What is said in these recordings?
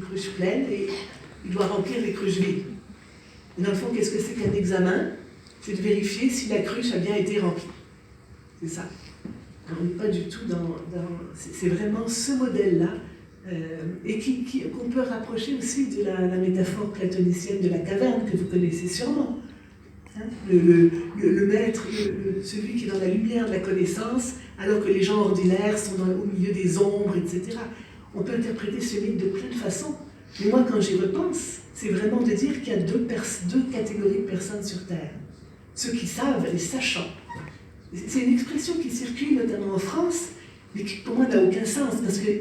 cruches pleines et il doit remplir les cruches vides. Et dans le fond, qu'est-ce que c'est qu'un examen? C'est de vérifier si la cruche a bien été remplie. C'est ça. On n'est pas du tout c'est vraiment ce modèle-là, et qu'on peut rapprocher aussi de la métaphore platonicienne de la caverne que vous connaissez sûrement. Hein, le maître, celui qui est dans la lumière de la connaissance, alors que les gens ordinaires sont au milieu des ombres, etc. On peut interpréter ce mythe de plein de façons. Mais moi, quand j'y repense, c'est vraiment de dire qu'il y a deux catégories de personnes sur Terre. Ceux qui savent, les sachants. C'est une expression qui circule notamment en France, mais qui pour moi n'a aucun sens, parce que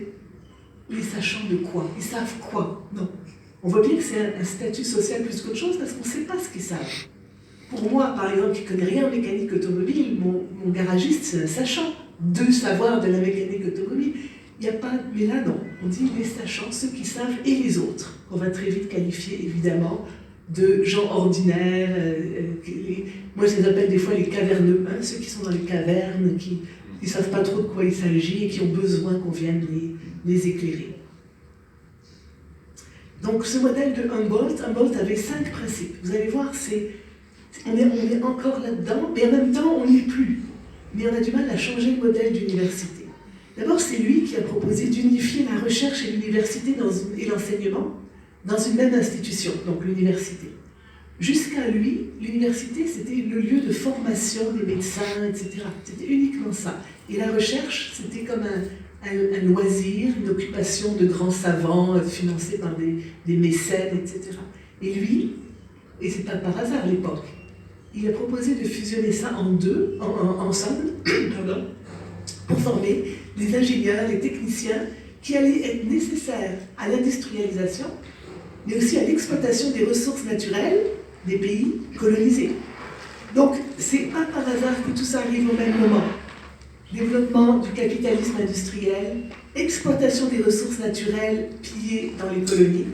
les sachants de quoi? Ils savent quoi? Non. On voit bien que c'est un statut social plus qu'autre chose, parce qu'on ne sait pas ce qu'ils savent. Pour moi, par exemple, qui ne connais rien en mécanique automobile, mon garagiste, c'est un sachant de savoir de la mécanique automobile. Il n'y a pas, mais là non, on dit les sachants, ceux qui savent et les autres, qu'on va très vite qualifier évidemment de gens ordinaires, moi je les appelle des fois les caverneux, hein, ceux qui sont dans les cavernes, qui ne savent pas trop de quoi il s'agit et qui ont besoin qu'on vienne les éclairer. Donc ce modèle de Humboldt avait 5 principes. Vous allez voir, on est encore là-dedans, mais en même temps on n'y est plus. Mais on a du mal à changer le modèle d'université. D'abord, c'est lui qui a proposé d'unifier la recherche et l'université et l'enseignement dans une même institution, donc l'université. Jusqu'à lui, l'université, c'était le lieu de formation des médecins, etc. C'était uniquement ça. Et la recherche, c'était comme un loisir, une occupation de grands savants financés par des mécènes, etc. Et lui, et c'est pas par hasard à l'époque, il a proposé de fusionner ça ensemble, pour former les ingénieurs, les techniciens qui allaient être nécessaires à l'industrialisation, mais aussi à l'exploitation des ressources naturelles des pays colonisés. Donc, c'est pas par hasard que tout ça arrive au même moment. Développement du capitalisme industriel, exploitation des ressources naturelles pillées dans les colonies,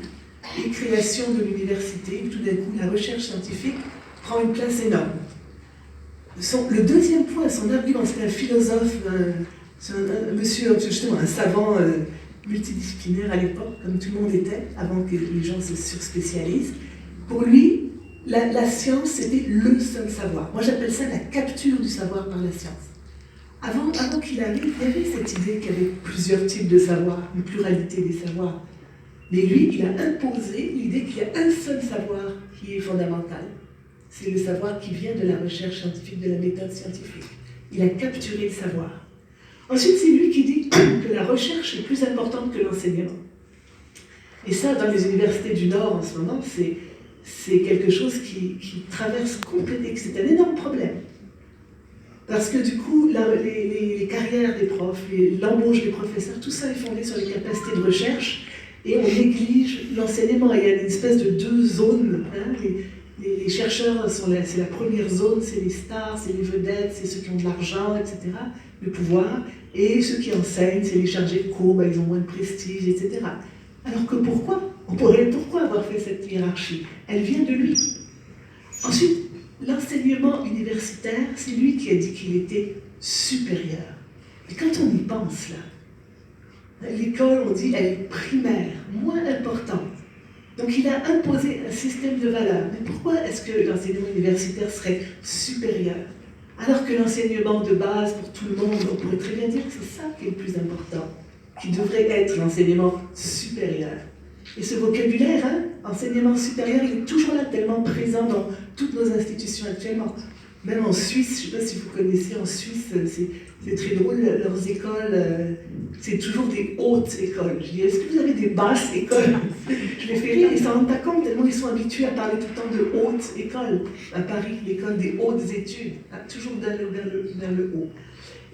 et création de l'université, tout d'un coup, la recherche scientifique prend une place énorme. Le deuxième point, son argument, c'est un philosophe, monsieur, justement, un savant multidisciplinaire à l'époque, comme tout le monde était, avant que les gens se surspécialisent. Pour lui, la science, c'était le seul savoir. Moi, j'appelle ça la capture du savoir par la science. Avant qu'il arrive, il y avait cette idée qu'il y avait plusieurs types de savoirs, une pluralité des savoirs. Mais lui, il a imposé l'idée qu'il y a un seul savoir qui est fondamental. C'est le savoir qui vient de la recherche scientifique, de la méthode scientifique. Il a capturé le savoir. Ensuite, c'est lui qui dit que la recherche est plus importante que l'enseignement. Et ça, dans les universités du Nord en ce moment, c'est quelque chose qui traverse complètement, c'est un énorme problème. Parce que du coup, les carrières des profs, l'embauche des professeurs, tout ça est fondé sur les capacités de recherche, et on néglige l'enseignement. Il y a une espèce de 2 zones. Hein, les chercheurs, c'est la première zone, c'est les stars, c'est les vedettes, c'est ceux qui ont de l'argent, etc., le pouvoir. Et ceux qui enseignent, c'est les chargés de cours, ils ont moins de prestige, etc. Alors que pourquoi avoir fait cette hiérarchie? Elle vient de lui. Ensuite, l'enseignement universitaire, c'est lui qui a dit qu'il était supérieur. Et quand on y pense, là, l'école, on dit, elle est primaire, moins importante. Donc il a imposé un système de valeurs. Mais pourquoi est-ce que l'enseignement universitaire serait supérieur? Alors que l'enseignement de base pour tout le monde, on pourrait très bien dire que c'est ça qui est le plus important, qui devrait être l'enseignement supérieur. Et ce vocabulaire, hein, enseignement supérieur, il est toujours là, tellement présent dans toutes nos institutions actuellement. Même en Suisse, je ne sais pas si vous connaissez, en Suisse, c'est très drôle, leurs écoles, c'est toujours des hautes écoles. Je dis, est-ce que vous avez des basses écoles? Je les fais rire, ils ne s'en rendent pas compte, tellement ils sont habitués à parler tout le temps de hautes écoles. À Paris, l'école des hautes études, toujours vers le haut.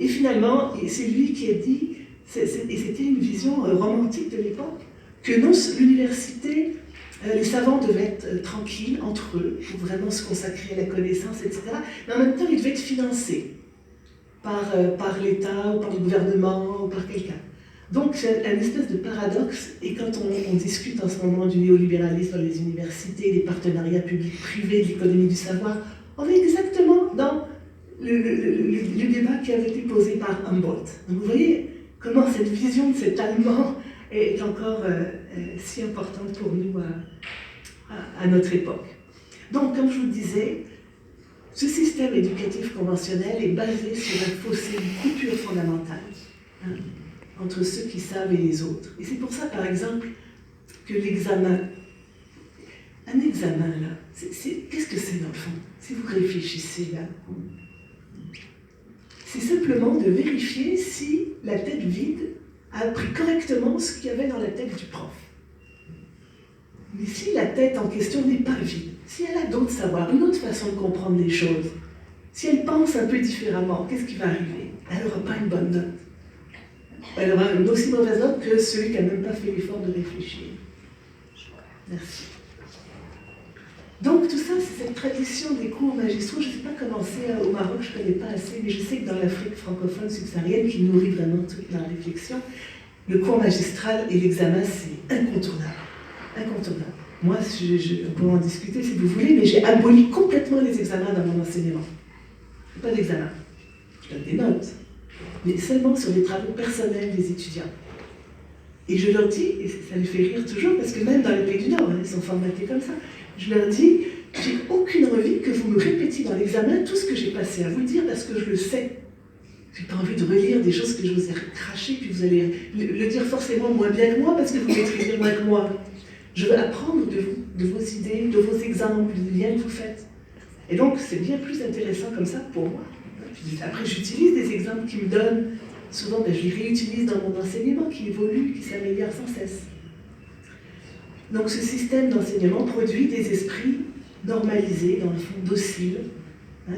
Et finalement, c'est lui qui a dit, et c'était une vision romantique de l'époque, que non, l'université, les savants devaient être tranquilles entre eux, pour vraiment se consacrer à la connaissance, etc. Mais en même temps, ils devaient être financés par l'État, ou par le gouvernement, ou par quelqu'un. Donc, c'est un espèce de paradoxe, et quand on discute en ce moment du néolibéralisme dans les universités, des partenariats publics-privés, de l'économie du savoir, on est exactement dans le débat qui avait été posé par Humboldt. Donc, vous voyez comment cette vision de cet Allemand est encore si importante pour nous à notre époque. Donc, comme je vous le disais, ce système éducatif conventionnel est basé sur un fossé, une coupure fondamentale entre ceux qui savent et les autres. Et c'est pour ça, par exemple, que l'examen, un examen là, qu'est-ce que c'est dans le fond? Si vous réfléchissez là, c'est simplement de vérifier si la tête vide a appris correctement ce qu'il y avait dans la tête du prof. Mais si la tête en question n'est pas vide, si elle a d'autres savoirs, une autre façon de comprendre les choses, si elle pense un peu différemment, qu'est-ce qui va arriver? Elle n'aura pas une bonne note. Elle aura une aussi mauvaise note que celui qui n'a même pas fait l'effort de réfléchir. Merci. Donc tout ça, c'est cette tradition des cours magistraux. Je ne sais pas comment c'est au Maroc, je ne connais pas assez, mais je sais que dans l'Afrique francophone subsaharienne, qui nourrit vraiment toute la réflexion, le cours magistral et l'examen, c'est incontournable. Incontournable. Moi, on peut en discuter si vous voulez, mais j'ai aboli complètement les examens dans mon enseignement. Pas d'examen. Je donne des notes, mais seulement sur les travaux personnels des étudiants. Et je leur dis, et ça les fait rire toujours, parce que même dans les pays du Nord, ils sont formatés comme ça, je leur dis, j'ai aucune envie que vous me répétiez dans l'examen tout ce que j'ai passé à vous dire, parce que je le sais. J'ai pas envie de relire des choses que je vous ai crachées, puis vous allez le dire forcément moins bien que moi, parce que vous maîtrisez moins que moi. Je veux apprendre de vous, de vos idées, de vos exemples, des liens que vous faites. Et donc, c'est bien plus intéressant comme ça pour moi. Après, j'utilise des exemples qui me donnent. Souvent, je les réutilise dans mon enseignement qui évolue, qui s'améliore sans cesse. Donc, ce système d'enseignement produit des esprits normalisés, dans le fond, dociles.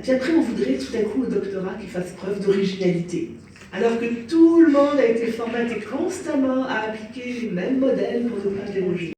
Puis après, on voudrait tout à coup au doctorat qu'ils fassent preuve d'originalité. Alors que tout le monde a été formaté constamment à appliquer les mêmes modèles pour ne pas déroger.